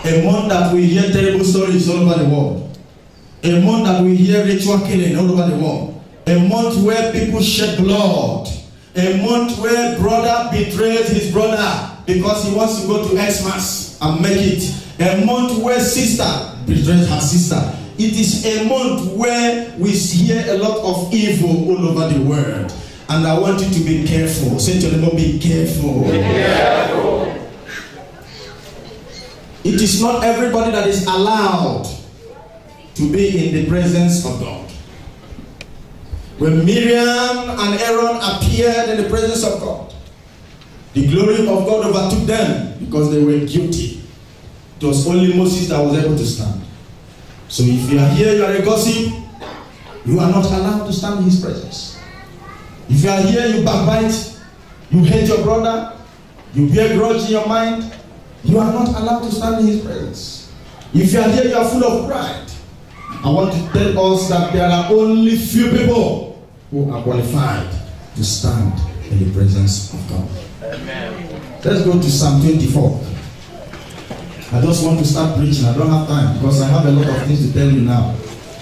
A month that we hear terrible stories all over the world. A month that we hear ritual killing all over the world. A month where people shed blood. A month where brother betrays his brother because he wants to go to Xmas and make it. A month where sister betrays her sister. It is a month where we hear a lot of evil all over the world. And I want you to be careful. Say to your neighbor, be careful. Be careful. It is not everybody that is allowed to be in the presence of God. When Miriam and Aaron appeared in the presence of God, the glory of God overtook them because they were guilty. It was only Moses that was able to stand. So if you are here, you are a gossip, you are not allowed to stand in his presence. If you are here, you backbite, you hate your brother, you bear grudge in your mind, you are not allowed to stand in his presence. If you are here, you are full of pride. I want to tell us that there are only few people who are qualified to stand in the presence of God. Amen. Let's go to Psalm 24. I just want to start preaching. I don't have time because I have a lot of things to tell you now.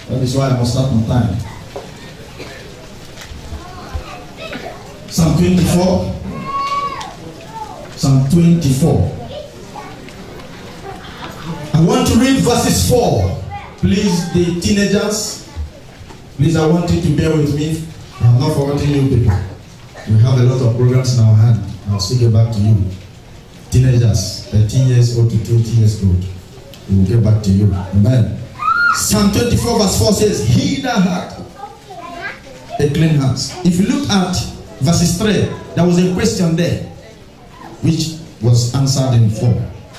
That is why I must start on time. Psalm 24. Psalm 24. I want to read verses 4. Please, the teenagers, please, I want you to bear with me. I'm not forgetting you people. We have a lot of programs in our hand. I'll still get back to you. Teenagers, 13 years old to 20 years old. We will get back to you. Amen. Psalm 24 verse 4 says, he that hath a clean hands. If you look at verses 3, there was a question there, which was answered in 4.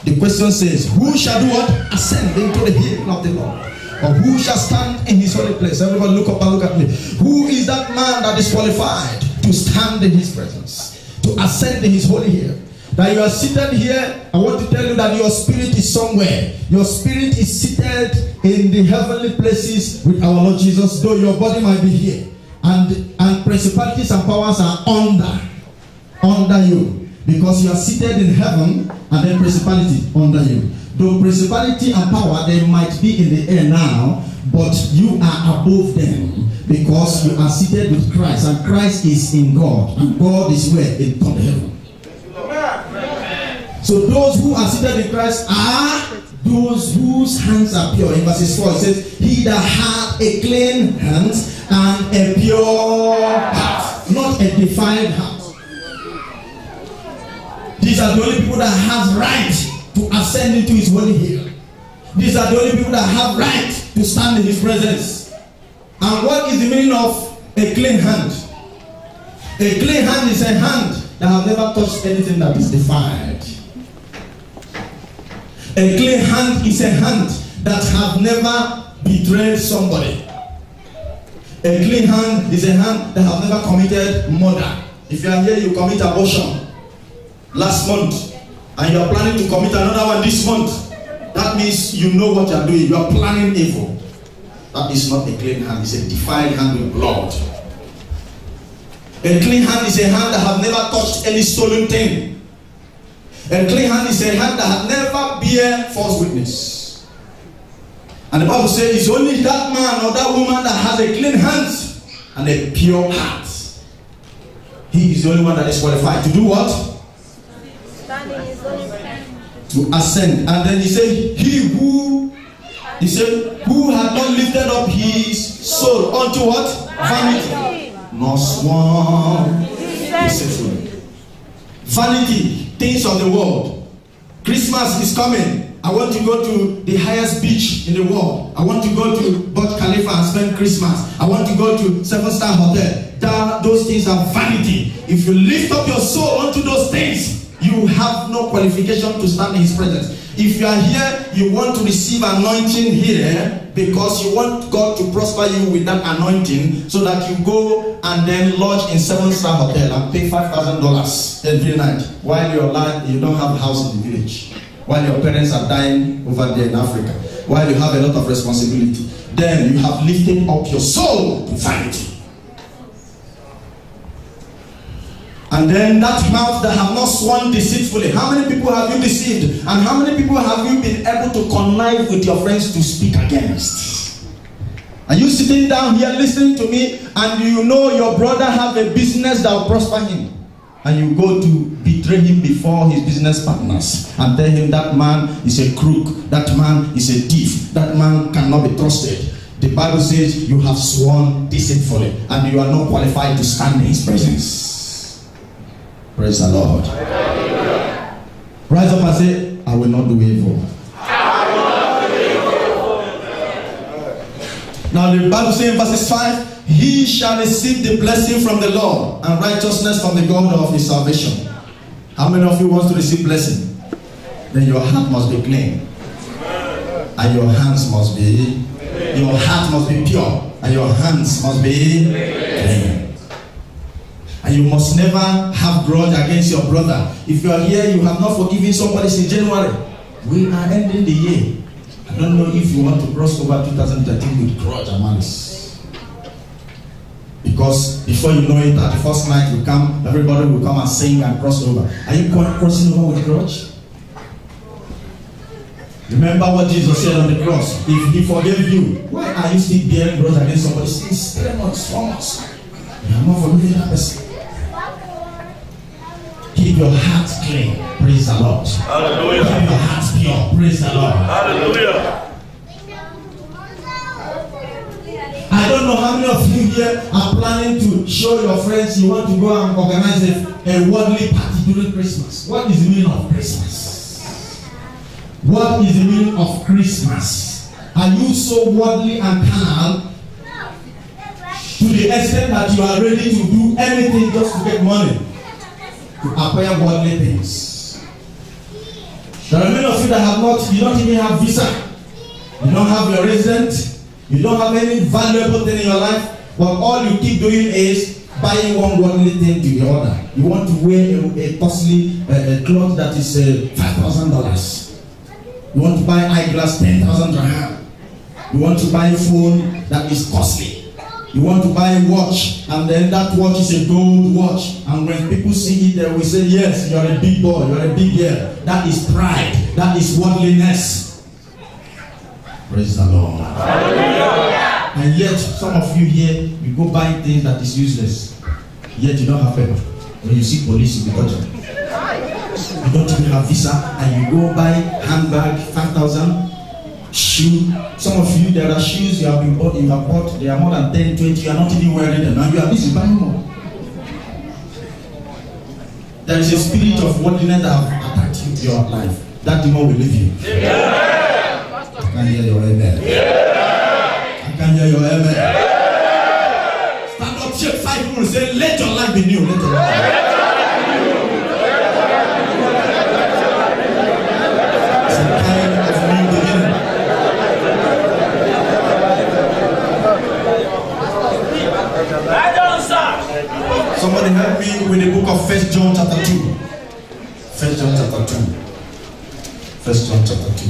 The question says, who shall do what? Ascend into the hill of the Lord. Or who shall stand in his holy place? Everybody look up and look at me. Who is that man that is qualified to stand in his presence? To ascend in his holy hill? That you are seated here, I want to tell you that your spirit is somewhere. Your spirit is seated in the heavenly places with our Lord Jesus, though your body might be here. And principalities and powers are under you. Because you are seated in heaven and then principality under you. Though principality and power, they might be in the air now, but you are above them because you are seated with Christ, and Christ is in God, and God is where? In top heaven. So those who are seated in Christ are those whose hands are pure. In verses 4 it says, he that hath a clean hands and a pure heart, not a defiled heart. These are the only people that have right to ascend into his holy hill. These are the only people that have right to stand in his presence. And what is the meaning of a clean hand? A clean hand is a hand that has never touched anything that is defiled. A clean hand is a hand that has never betrayed somebody. A clean hand is a hand that has never committed murder. If you are here, you commit abortion last month, and you are planning to commit another one this month, that means you know what you are doing. You are planning evil. That is not a clean hand. It's a defiled hand with blood. A clean hand is a hand that has never touched any stolen thing. A clean hand is a hand that has never bear false witness. And the Bible says it's only that man or that woman that has a clean hand and a pure heart. He is the only one that is qualified to do what? To ascend. And then he said, who had not lifted up his soul unto what? Vanity. Nor sworn deceitfully. Vanity, things of the world. Christmas is coming. I want to go to the highest beach in the world. I want to go to Burj Khalifa and spend Christmas. I want to go to 7-star hotel. Those things are vanity. If you lift up your soul unto those things, you have no qualification to stand in his presence. If you are here, you want to receive anointing here because you want God to prosper you with that anointing, so that you go and then lodge in 7-star hotel and pay $5,000 every night while you don't have a house in the village, while your parents are dying over there in Africa, while you have a lot of responsibility. Then you have lifted up your soul to vanity. And then that mouth that have not sworn deceitfully. How many people have you deceived? And how many people have you been able to connive with your friends to speak against? Are you sitting down here listening to me and you know your brother have a business that will prosper him? And you go to betray him before his business partners and tell him that man is a crook, that man is a thief, that man cannot be trusted. The Bible says you have sworn deceitfully and you are not qualified to stand in his presence. Praise the Lord. Rise up and say, I will not do evil. Now the Bible says in verses 5, he shall receive the blessing from the Lord and righteousness from the God of his salvation. How many of you want to receive blessing? Then your heart must be clean. And your hands must be, your heart must be pure. And your hands must be clean. And you must never have grudge against your brother. If you are here, you have not forgiven somebody since January. We are ending the year. I don't know if you want to cross over 2013 with grudge and malice. Because before you know it, at the first night you come, everybody will come and sing and cross over. Are you crossing over with grudge? Remember what Jesus said on the cross. If he forgave you, why are you still bearing grudge against somebody since 3 months, 4 months? You have not forgiven that person. Keep your heart clean. Praise the Lord. Hallelujah. Keep your heart pure. Praise the Lord. Hallelujah. I don't know how many of you here are planning to show your friends you want to go and organize a worldly party during Christmas. What is the meaning of Christmas? What is the meaning of Christmas? Are you so worldly and carnal to the extent that you are ready to do anything just to get money? To acquire worldly things. There are many of you that have not, you don't even have visa. You don't have your resident. You don't have any valuable thing in your life. But all you keep doing is buying one worldly thing to the other. You want to wear a costly cloth that is $5,000. You want to buy eyeglass 10,000 dirham. You want to buy a phone that is costly. You want to buy a watch, and then that watch is a gold watch. And when people see it, they will say, yes, you're a big boy, you're a big girl. That is pride. That is worldliness. Praise the Lord. Hallelujah. And yet, some of you here, you go buy things that is useless. Yet you don't have paper. When you see police, you touch them. You don't even have visa, and you go buy handbag, 5,000. Shoe. Some of you, there are shoes you have bought, they are more than 10, 20, you are not even wearing them. Now you are busy buying more. There is a spirit of worldliness that have attacked you to your life. That demon will leave you. Yeah. I can hear your amen. Yeah. I can hear your amen. Yeah. Stand up, shake 5 people and say, let your life be new. Let your life be new. It's a kind of new beginning. Somebody help me with the book of 1 John chapter 2. 1 John chapter 2. 1 John chapter 2.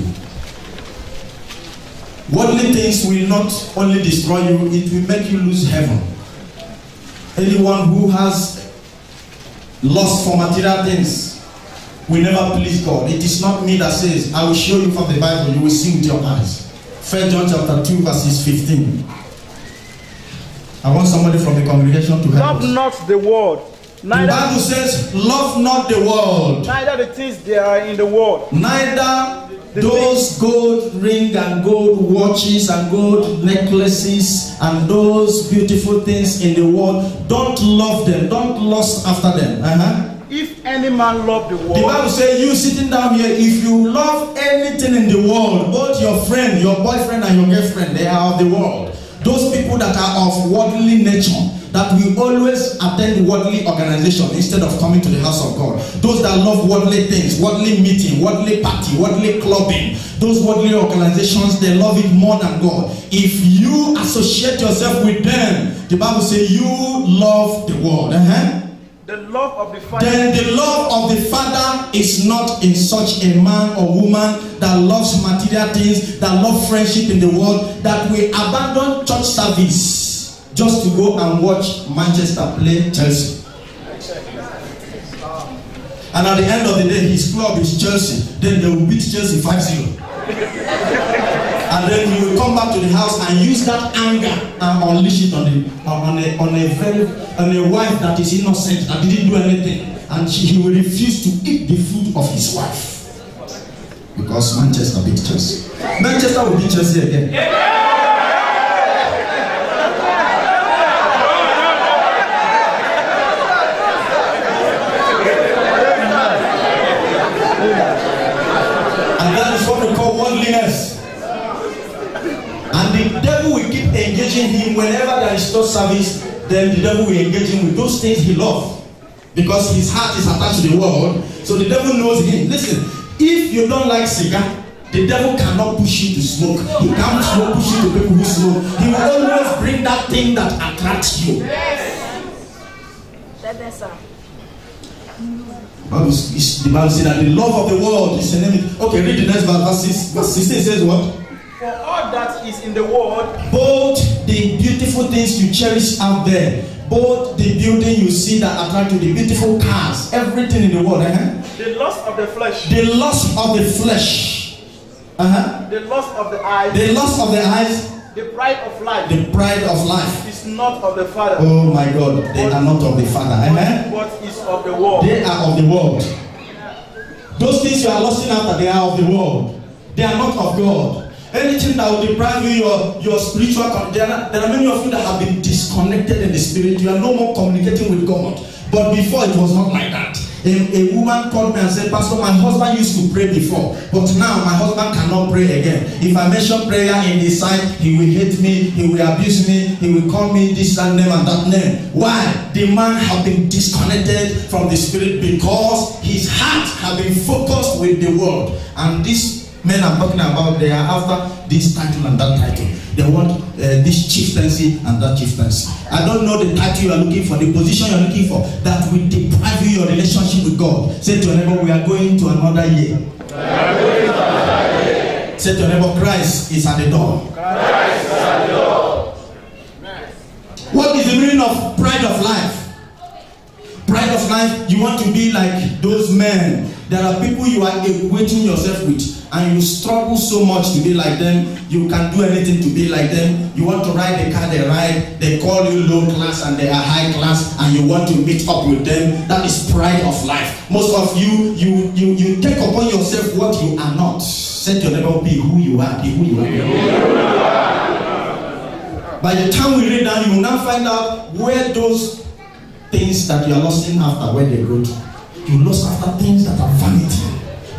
Worldly things will not only destroy you, it will make you lose heaven. Anyone who has lust for material things will never please God. It is not me that says, I will show you from the Bible, you will see with your eyes. 1 John chapter 2 verses 15. I want somebody from the congregation to help us. Love not the world. Neither the Bible says, love not the world. Neither the things that are in the world. Neither those gold ring and gold watches and gold necklaces and those beautiful things in the world. Don't love them. Don't lust after them. If any man love the world. The Bible says, you sitting down here, if you love anything in the world, both your friend, your boyfriend and your girlfriend, they are of the world. Those people that are of worldly nature, that will always attend worldly organization instead of coming to the house of God. Those that love worldly things, worldly meeting, worldly party, worldly clubbing, those worldly organizations, they love it more than God. If you associate yourself with them, the Bible says you love the world. The love of the Father. Then the love of the Father is not in such a man or woman that loves material things, that love friendship in the world, that will abandon church service just to go and watch Manchester play Chelsea. And at the end of the day, his club is Chelsea. Then they will beat Chelsea 5-0. And then he will come back to the house and use that anger and unleash it on a wife that is innocent, that didn't do anything. And he will refuse to eat the food of his wife. Because Manchester beat Chelsea. Manchester will beat Chelsea again. And that is what we call worldliness. And the devil will keep engaging him whenever there is no service. Then the devil will engage him with those things he loves. Because his heart is attached to the world. So the devil knows him. Listen, if you don't like cigar, the devil cannot push you to smoke. He can't push you to people who smoke. He will always bring that thing that attracts you. The Bible says that the love of the world is enemy. Okay, read the next verse. Verse 16 says what? For all that is in the world, both the beautiful things you cherish out there, both the building you see that attract you, the beautiful cars, everything in the world, the lust of the flesh, the lust of the flesh, the lust of the eyes, the lust of the eyes, the pride of life, the pride of life is not of the Father. Oh my God, they are not of the Father. Amen. But is of the world. They are of the world. Those things you are lusting after, they are of the world. They are not of God. Anything that will deprive you your spiritual there are many of you that have been disconnected in the spirit. You are no more communicating with God. But before it was not like that. A woman called me and said, Pastor, my husband used to pray before, but now my husband cannot pray again. If I mention prayer in his side, he will hate me, he will abuse me, he will call me this name and that name. Why? The man has been disconnected from the spirit because his heart has been focused with the world. And these men I'm talking about, they are after this title and that title. They want this chieftaincy and that chieftaincy. I don't know the title you are looking for, the position you are looking for, that will deprive you your relationship with God. Say to your neighbor, we are going to another year. Say to your neighbor, Christ is at the door. Christ is at the door. What is the meaning of pride of life? Pride of life, you want to be like those men. There are people you are equating yourself with, and you struggle so much to be like them. You can do anything to be like them. You want to ride the car they ride. They call you low class and they are high class, and you want to meet up with them. That is pride of life. Most of you take upon yourself what you are not. Say to your neighbor, be who you are. Be who you are. By the time we read that, you will now find out where those things that you are lusting after, where they go to. You lust after things that are vanity,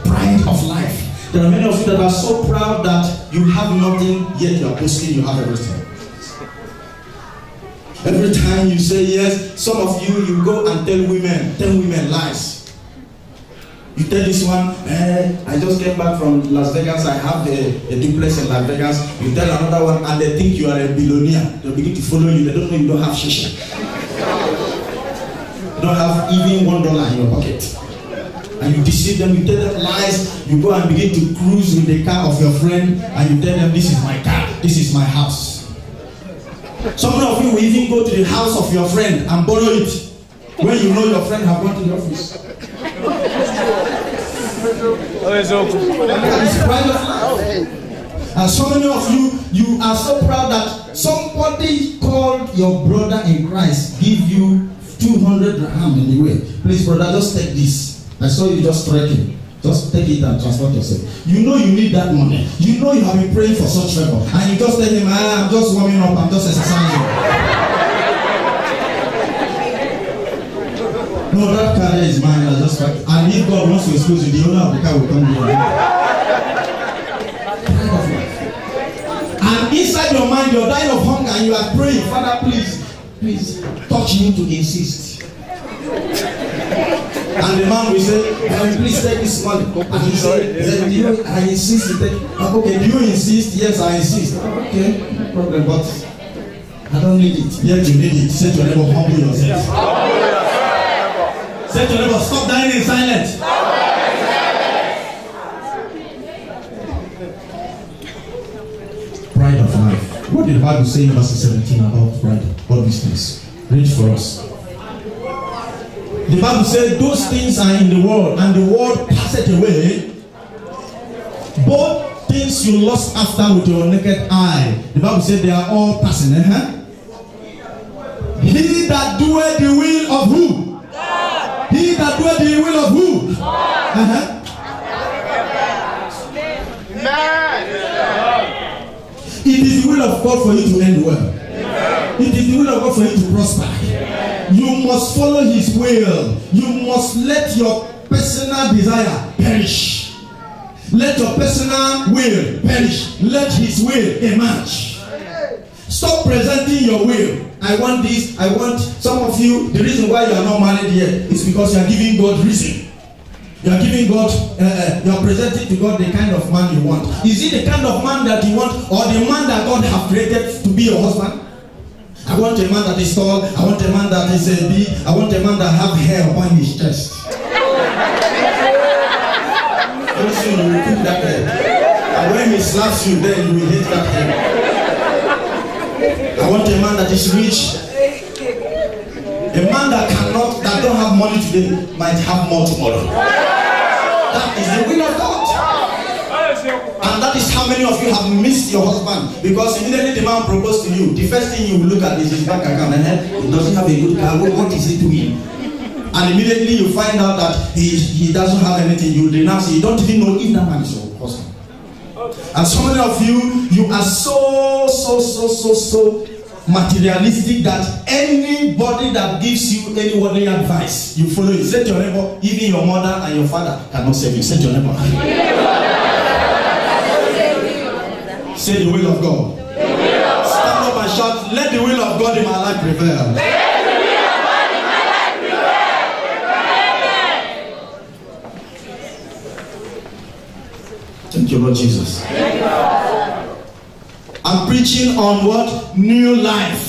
pride of life. There are many of you that are so proud that you have nothing, yet you are boasting you have everything. Every time you say yes, some of you go and tell women lies. You tell this one, I just came back from Las Vegas, I have a duplex in Las Vegas. You tell another one and they think you are a billionaire. They begin to follow you, they don't know you don't have shisha. You don't have even $1 in your pocket. And you deceive them, you tell them lies, you go and begin to cruise with the car of your friend, and you tell them, this is my car, this is my house. Some of you will even go to the house of your friend and borrow it when you know your friend have gone to the office. And so many of you are so proud that somebody called your brother in Christ give you 200 dirham in the way. Please, brother, just take this. I saw you just trekking. Just take it and transport yourself. You know you need that money. You know you have been praying for such favor. And you just tell him, I'm just warming up, I'm just exercising. No, that car is mine. I just like, and if God wants to expose you, the owner of the car will come here. And inside your mind, you're dying of hunger and you are praying, Father, please touch me to insist. And the man will say, please take this money. And he said, I insist to take. Okay, do you insist? Yes, I insist. Okay, no problem, but I don't need it. Yet you need it. Say to your neighbor, humble yourself. Say to your neighbor, stop dying in silence. Pride of life. What did the Bible say in verse 17 about pride? What these things? Read for us. The Bible says those things are in the world, and the world passeth away. Both things you lost after with your naked eye, the Bible says they are all passing. He that doeth the will of who? God. He that doeth the will of who? God. It is the will of God for you to end well. It is the will of God for you to prosper. You must follow His will. You must let your personal desire perish. Let your personal will perish. Let His will emerge. Stop presenting your will. I want this. I want. Some of you, the reason why you are not married yet is because you are giving God reason. You are giving God, you are presenting to God the kind of man you want. Is it the kind of man that you want, or the man that God has created to be your husband? I want a man that is tall. I want a man that is big. I want a man that have hair upon his chest. Very soon you will keep that hair. And when he slaps you, then you will hate that hair. I want a man that is rich. A man that don't have money today might have more tomorrow. That is the will of God. And that is how many of you have missed your husband. Because immediately the man proposed to you, the first thing you will look at is his bank account. And he doesn't have a good car. What is he doing? And immediately you find out that he doesn't have anything. You denounce it. You don't even know if that man is your husband. And so many of you are so materialistic that anybody that gives you any worldly advice, you follow it. Say to your neighbor, even your mother and your father cannot save you. Say to your neighbor. Say the will of God. Stand up and shout, let the will of God in my life prevail. Let the will of God in my life prevail. Thank you, Lord Jesus. I'm preaching on what? New life.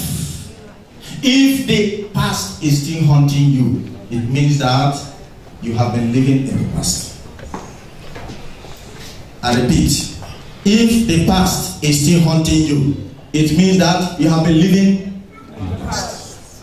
If the past is still haunting you, it means that you have been living in the past. I repeat, if the past is still haunting you, it means that you have been living in the past.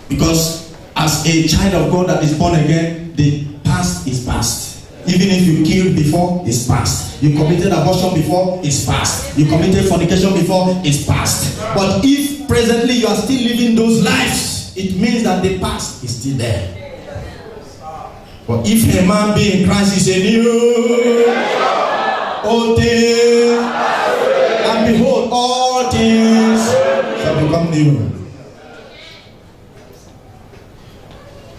Because as a child of God that is born again, the past is past. Even if you killed before, it's past. You committed abortion before, it's past. You committed fornication before, it's past. But if presently you are still living those lives, it means that the past is still there. But if a man be in Christ is a new old thing, and behold, all things shall become new.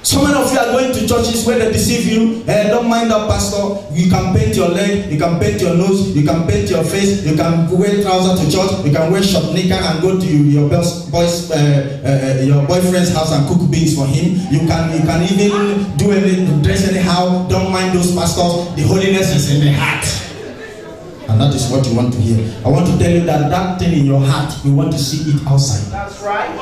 So many of you are going to churches where they deceive you. Don't mind that pastor. You can paint your leg, you can paint your nose, you can paint your face, you can wear trousers to church, you can wear short knicker and go to your boyfriend's house and cook beans for him. You can even do anything, dress anyhow. Don't mind those pastors. The holiness is in the heart. And that is what you want to hear. I want to tell you that that thing in your heart, you want to see it outside. That's right.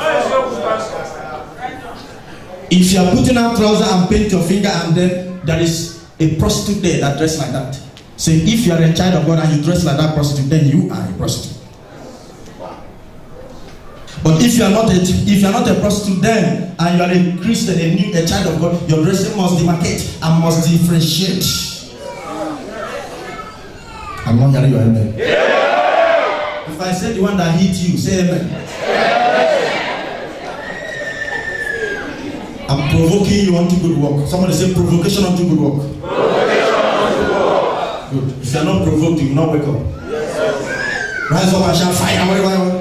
If you are putting on trousers and paint your finger and then there is a prostitute there that dress like that, say if you are a child of God and you dress like that prostitute, then you are a prostitute. But if you are not a prostitute then and you are a Christian, a child of God, your dressing must demarcate and must differentiate. I'm not hearing your amen. Yeah. If I say the one that hit you, say amen. Yeah. I'm provoking you unto good work. Somebody say provocation unto good work. Good. If you are not provoked, you will not wake up. Yes. Rise up and shout fire wherever you are.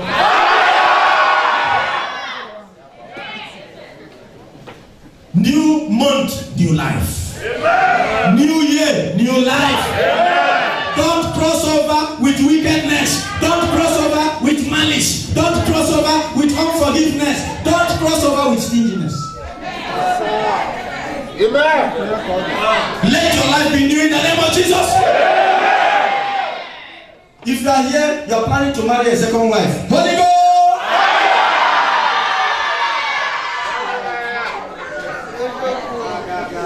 New month, new life. Amen. New year, new life. Amen. Don't cross over with wickedness. Don't cross over with malice. Don't cross over with unforgiveness. Don't cross over with stinginess. Amen. Let your life be new in the name of Jesus. If you are here, you are planning to marry a second wife. Holy Ghost.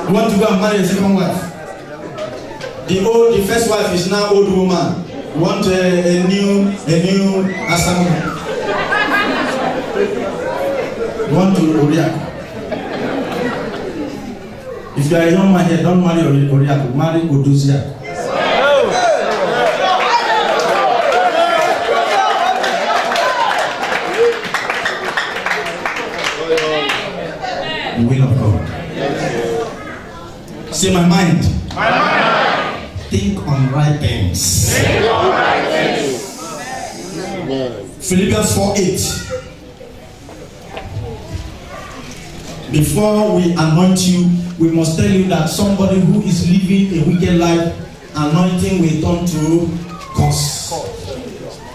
You want to go and marry a second wife. The first wife is now old woman. You want a new assembly. You want to react. If you are a young man here, don't marry Oriaku, marry Odozia. The will of God. Say my mind. My mind. Think on right things. Think on right things. Philippians 4:8. Before we anoint you, we must tell you that somebody who is living a wicked life, anointing will turn to curse.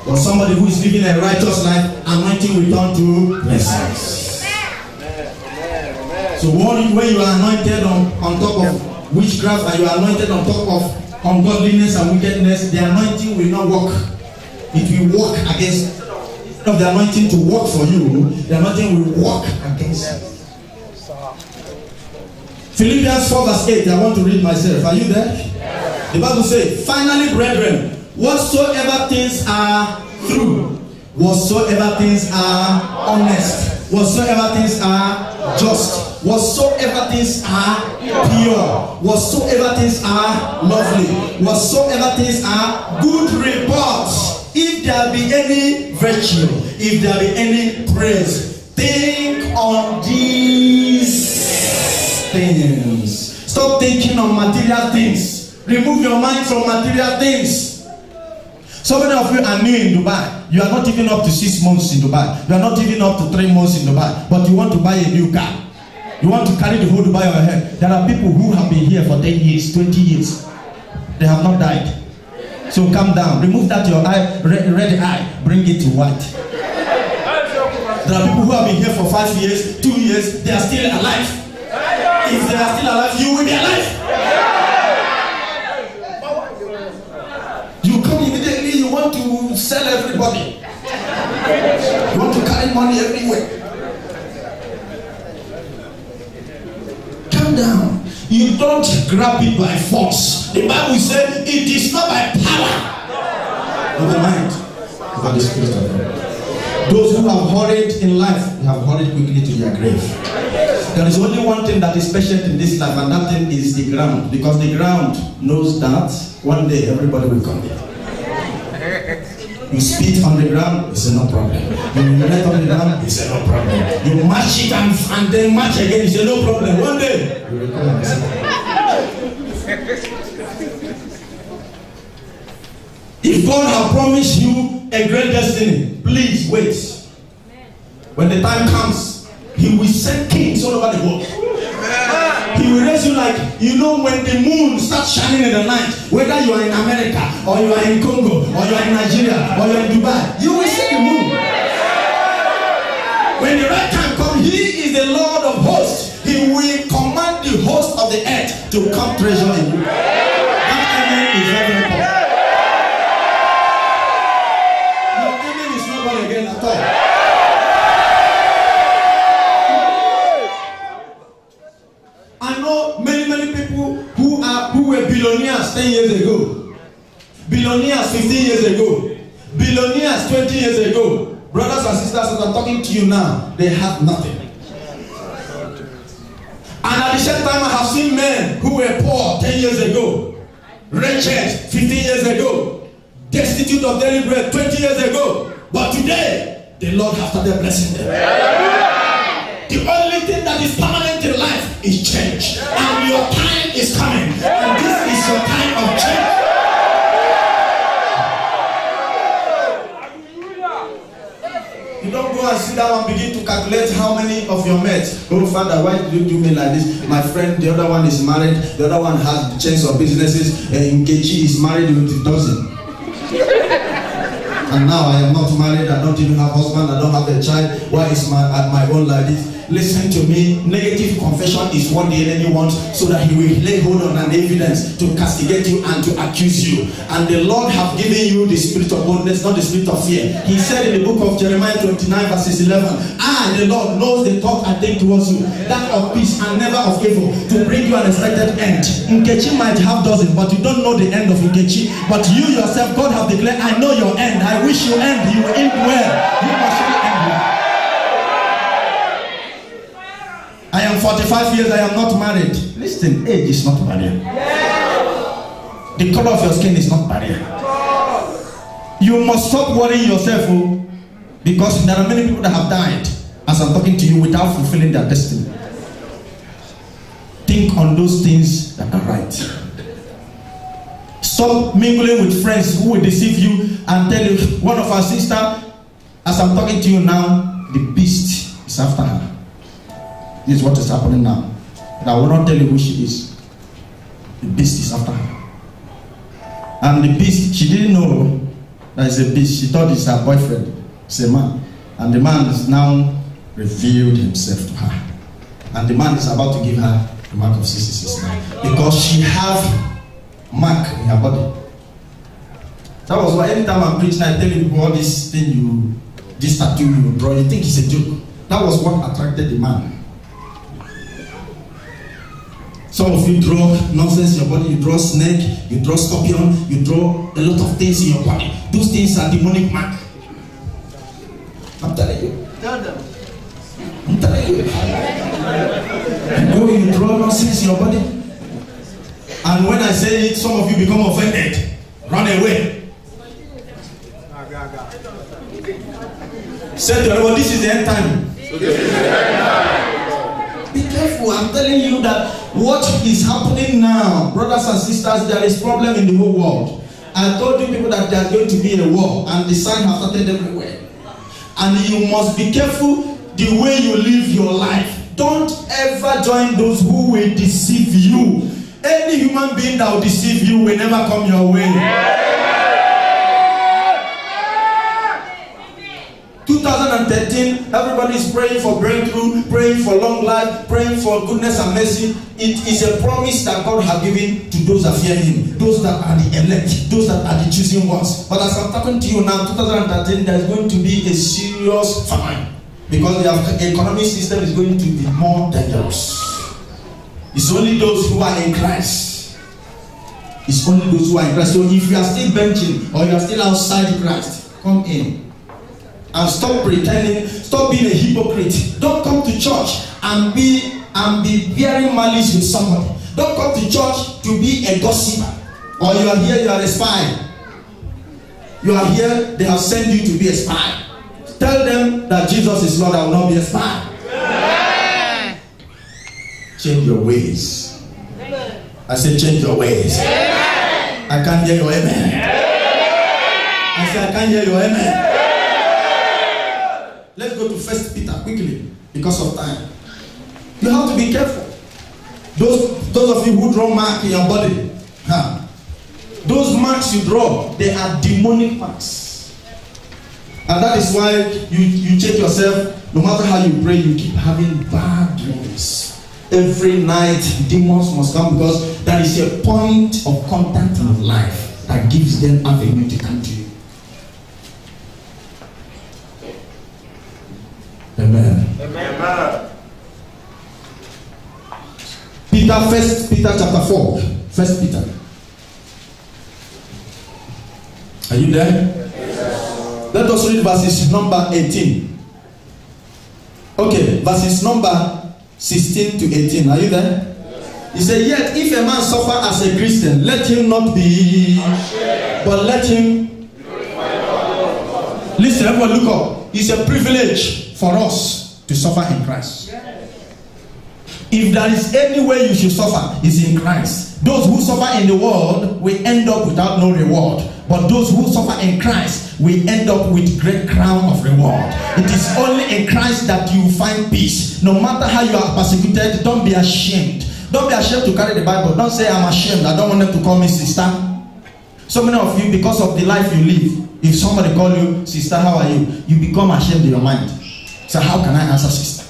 Or somebody who is living a righteous life, anointing will turn to blessings. So when you are anointed on top of witchcraft and you are anointed on top of ungodliness and wickedness, the anointing will not work. It will work against. Instead of the anointing to work for you, the anointing will work against you. Philippians 4:8. I want to read myself. Are you there? The Bible says, finally, brethren, whatsoever things are true, whatsoever things are honest, whatsoever things are just, whatsoever things are pure, whatsoever things are lovely, whatsoever things are good report, if there be any virtue, if there be any praise, think on these things. Stop thinking on material things. Remove your mind from material things. So many of you are new in Dubai. You are not even up to 6 months in Dubai. You are not even up to 3 months in Dubai. But you want to buy a new car. You want to carry the whole Dubai on your head. There are people who have been here for 10 years, 20 years. They have not died. So calm down. Remove that your eye, red eye. Bring it to white. There are people who have been here for 5 years, 2 years. They are still alive. If they are still alive, you will be alive. You come immediately, you want to sell everybody. You want to carry money everywhere. Calm down. You don't grab it by force. The Bible said it is not by power of the mind, but the Spirit of God. Those who have hurried in life, they have hurried quickly to their grave. There is only one thing that is patient in this life, and that thing is the ground. Because the ground knows that one day everybody will come here. You spit on the ground, it's no problem. You let on the ground, it's no problem. You match it and then match again, it's no problem. One day, you will come and see. If God has promised you a great destiny, please wait. When the time comes, He will send kings all over the world. He will raise you like, you know, when the moon starts shining in the night, whether you are in America, or you are in Congo, or you are in Nigeria, or you are in Dubai, you will see the moon. When the right time comes, He is the Lord of hosts. He will command the host of the earth to come treasure in you. That amen is very important. Your amen is not born again at all. I know many people who were billionaires 10 years ago, billionaires 15 years ago, billionaires 20 years ago. Brothers and sisters, as I'm talking to you now, they have nothing. And at the same time, I have seen men who were poor 10 years ago, wretched 15 years ago, destitute of daily bread 20 years ago. But today, the Lord has started blessing them. The only thing that is permanent in life is change. And your time is coming. And this is your time of change. You don't go and sit down and begin to calculate how many of your mates. Oh, Father, why did you do me like this? My friend, the other one is married. The other one has chains of businesses. Nkechi is married with a dozen. And now I am not married. I don't even have a husband. I don't have a child. Why is my own like this? Listen to me. Negative confession is what the enemy wants, so that he will lay hold on an evidence to castigate you and to accuse you. And the Lord have given you the spirit of boldness, not the spirit of fear. He said in the book of Jeremiah 29 verses 11, I, the Lord, knows the thought I think towards you, that of peace and never of evil, to bring you an expected end. Nkechi might have dozen, but you don't know the end of Nkechi. But you yourself, God have declared, I know your end. I wish you end. You will end well. You must really end well. I am 45 years, I am not married. Listen, age is not barrier. The color of your skin is not barrier. You must stop worrying yourself, because there are many people that have died as I'm talking to you without fulfilling their destiny. Think on those things that are right. Stop mingling with friends who will deceive you and tell you, one of our sisters, as I'm talking to you now, the beast is after her. This is what is happening now. But I will not tell you who she is. The beast is after her. And the beast, she didn't know that it's a beast. She thought it's her boyfriend. It's a man. And the man has now revealed himself to her. And the man is about to give her the mark of 666 now. Because she have mark in her body. That was why anytime I'm preaching, I tell you all this thing, this tattoo you draw, you think it's a joke. That was what attracted the man. Some of you draw nonsense in your body. You draw snake, you draw scorpion, you draw a lot of things in your body. Those things are demonic mark. I'm telling you. Tell them. I'm telling you. You draw nonsense in your body. And when I say it, some of you become offended. Run away. Say to everyone, this is the end time. Be careful. I'm telling you that what is happening now, brothers and sisters, there is problem in the whole world. I told you people that there is going to be a war, and the signs have started everywhere. And you must be careful the way you live your life. Don't ever join those who will deceive you. Any human being that will deceive you will never come your way. 2013, everybody is praying for breakthrough, praying for long life, praying for goodness and mercy. It is a promise that God has given to those that fear Him, those that are the elect, those that are the chosen ones. But as I'm talking to you now, 2013, there is going to be a serious famine, because the economic system is going to be more dangerous. It's only those who are in Christ. It's only those who are in Christ. So if you are still benching or you are still outside Christ, come in. And stop pretending, stop being a hypocrite. Don't come to church and be bearing malice with somebody. Don't come to church to be a gossiper. Or you are here, you are a spy. You are here, they have sent you to be a spy. Tell them that Jesus is Lord, I will not be a spy. Amen. Change your ways. Amen. I said change your ways. Amen. I can't hear your amen. Amen. I said I can't hear your amen. Let's go to 1 Peter quickly, because of time. You have to be careful. Those of you who draw marks in your body, those marks you draw, they are demonic marks. And that is why you check yourself. No matter how you pray, you keep having bad dreams. Every night, demons must come, because that is a point of contact in life that gives them avenue to come to you. Amen. Amen. Peter, 1 Peter chapter 4. 1 Peter. Are you there? Yes. Let us read verses number 18. Okay, verses number 16 to 18. Are you there? Yes. He said, yet if a man suffer as a Christian, let him not be ashamed, but let him listen, everyone look up. It's a privilege for us to suffer in Christ. If there is any way you should suffer, it's in Christ. Those who suffer in the world will end up without no reward, but those who suffer in Christ will end up with great crown of reward. It is only in Christ that you find peace. No matter how you are persecuted, don't be ashamed. Don't be ashamed to carry the Bible. Don't say I'm ashamed, I don't want them to call me sister. So many of you, because of the life you live, if somebody call you sister, how are you? You become ashamed in your mind. So how can I answer sister?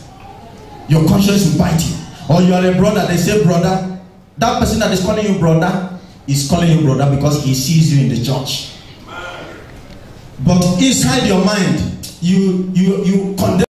Your conscience will bite you. Or you are a brother, they say brother. That person that is calling you brother is calling you brother because he sees you in the church. But inside your mind, you condemn